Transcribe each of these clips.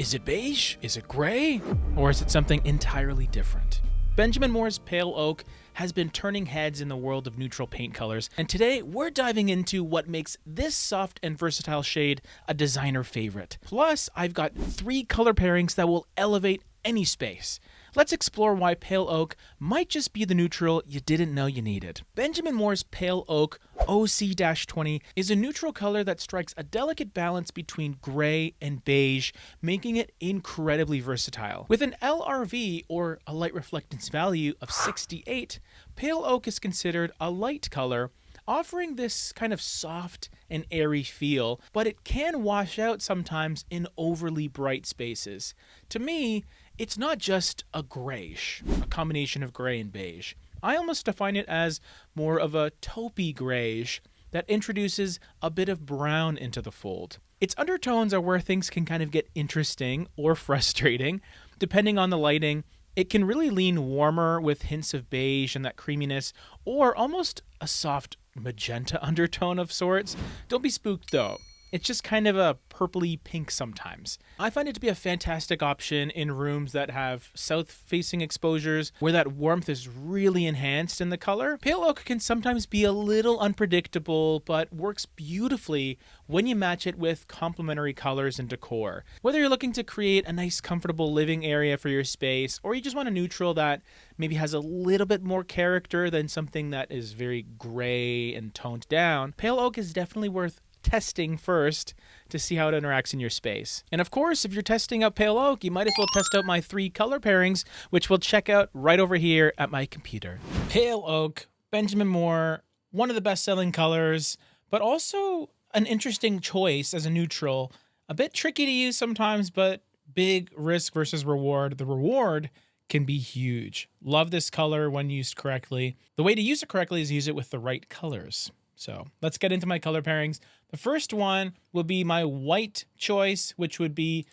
Is it beige? Is it gray? Or is it something entirely different? Benjamin Moore's pale oak has been turning heads in the world of neutral paint colors, and today we're diving into what makes this soft and versatile shade a designer favorite. Plus, I've got 3 color pairings that will elevate any space. Let's explore why pale oak might just be the neutral you didn't know you needed. Benjamin Moore's pale oak OC-20 is a neutral color that strikes a delicate balance between gray and beige, making it incredibly versatile. With an LRV, or a light reflectance value, of 68, pale oak is considered a light color, offering this kind of soft and airy feel, but it can wash out sometimes in overly bright spaces. To me, it's not just a greige, a combination of gray and beige. I almost define it as more of a taupey greige that introduces a bit of brown into the fold. Its undertones are where things can kind of get interesting or frustrating, depending on the lighting. It can really lean warmer with hints of beige and that creaminess, or almost a soft magenta undertone of sorts. Don't be spooked though. It's just kind of a purpley pink sometimes. I find it to be a fantastic option in rooms that have south-facing exposures where that warmth is really enhanced in the color. Pale oak can sometimes be a little unpredictable, but works beautifully when you match it with complementary colors and decor. Whether you're looking to create a nice, comfortable living area for your space, or you just want a neutral that maybe has a little bit more character than something that is very gray and toned down, pale oak is definitely worth testing first to see how it interacts in your space. And of course, if you're testing out pale oak, you might as well test out my 3 color pairings, which we'll check out right over here at my computer. Pale oak, Benjamin Moore, one of the best-selling colors, but also an interesting choice as a neutral. A bit tricky to use sometimes, but big risk versus reward. The reward can be huge. Love this color when used correctly. The way to use it correctly is use it with the right colors. So let's get into my color pairings. The first one will be my white choice, which would be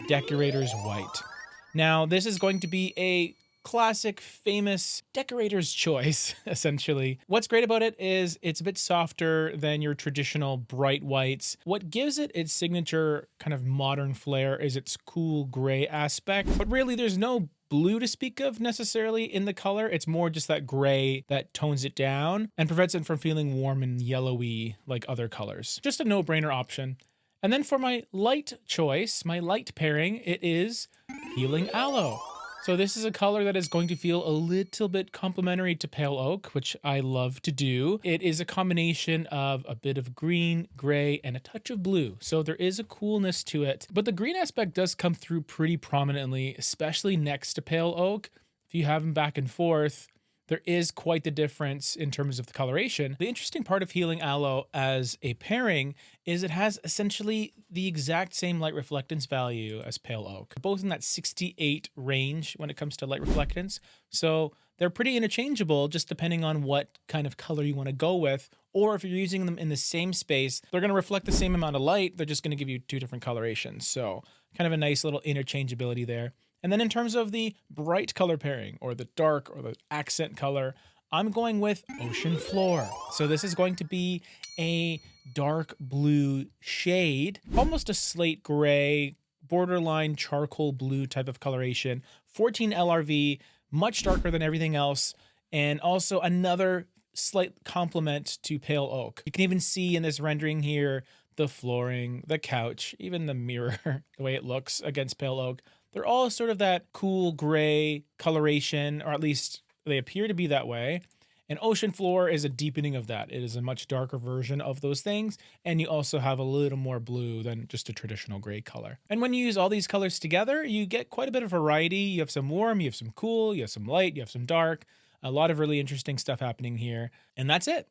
Decorator's White. Now, this is going to be a classic, famous decorator's choice, essentially. What's great about it is it's a bit softer than your traditional bright whites. What gives it its signature kind of modern flair is its cool gray aspect, but really there's no blue to speak of necessarily in the color. It's more just that gray that tones it down and prevents it from feeling warm and yellowy like other colors. Just a no-brainer option. And then for my light choice, my light pairing, it is Healing Aloe. So this is a color that is going to feel a little bit complementary to pale oak, which I love to do. It is a combination of a bit of green, gray, and a touch of blue. So there is a coolness to it. But the green aspect does come through pretty prominently, especially next to pale oak. If you have them back and forth, there is quite the difference in terms of the coloration. The interesting part of Healing Aloe as a pairing is it has essentially the exact same light reflectance value as pale oak, both in that 68 range when it comes to light reflectance. So they're pretty interchangeable just depending on what kind of color you want to go with, or if you're using them in the same space, they're going to reflect the same amount of light. They're just going to give you 2 different colorations. So kind of a nice little interchangeability there. And then in terms of the bright color pairing or the dark or the accent color, I'm going with Ocean Floor. So this is going to be a dark blue shade, almost a slate gray, borderline charcoal blue type of coloration, 14 LRV, much darker than everything else, and also another slight complement to pale oak. You can even see in this rendering here, the flooring, the couch, even the mirror, the way it looks against pale oak. They're all sort of that cool gray coloration, or at least they appear to be that way. And Ocean Floor is a deepening of that. It is a much darker version of those things. And you also have a little more blue than just a traditional gray color. And when you use all these colors together, you get quite a bit of variety. You have some warm, you have some cool, you have some light, you have some dark. A lot of really interesting stuff happening here. And that's it.